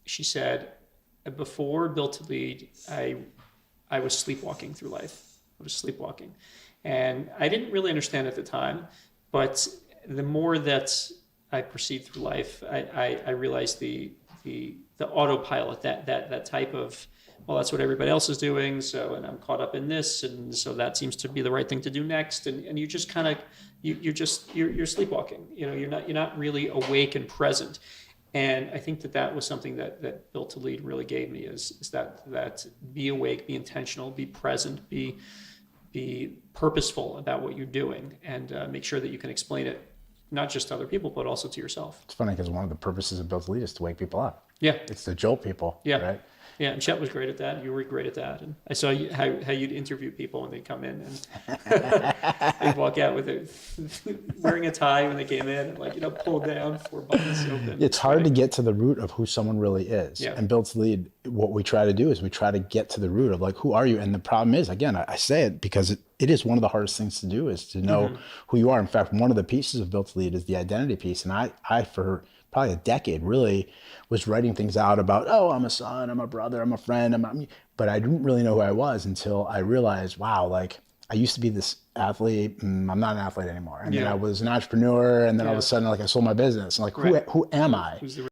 she said, before Built to Lead, I was sleepwalking through life. I was sleepwalking. And I didn't really understand at the time, but the more that I proceed through life, I realized the autopilot, that type of, well, that's what everybody else is doing, so, and I'm caught up in this, and so that seems to be the right thing to do next, and you just kind of, you're sleepwalking. You're not really awake and present. And I think that was something that Built to Lead really gave me is that be awake, be intentional, be present, be purposeful about what you're doing, and make sure that you can explain it not just to other people, but also to yourself. It's funny because one of the purposes of Built to Lead is to wake people up. Yeah. It's to jolt people. Yeah. Right? Yeah, and Chet was great at that. You were great at that. And I saw how you'd interview people when they come in, and they'd walk out with wearing a tie when they came in, and pulled down 4 buttons open. It's hard to get to the root of who someone really is. Yeah. And Built to Lead, what we try to do is we try to get to the root of who are you? And the problem is, again, I say it because it is one of the hardest things to do is to know who you are. In fact, one of the pieces of Built to Lead is the identity piece. And I for probably a decade really was writing things out about, oh, I'm a son, I'm a brother, I'm a friend, but I didn't really know who I was until I realized, wow, I used to be this athlete, and I'm not an athlete anymore. And then I was an entrepreneur, and then all of a sudden, I sold my business. And who am I?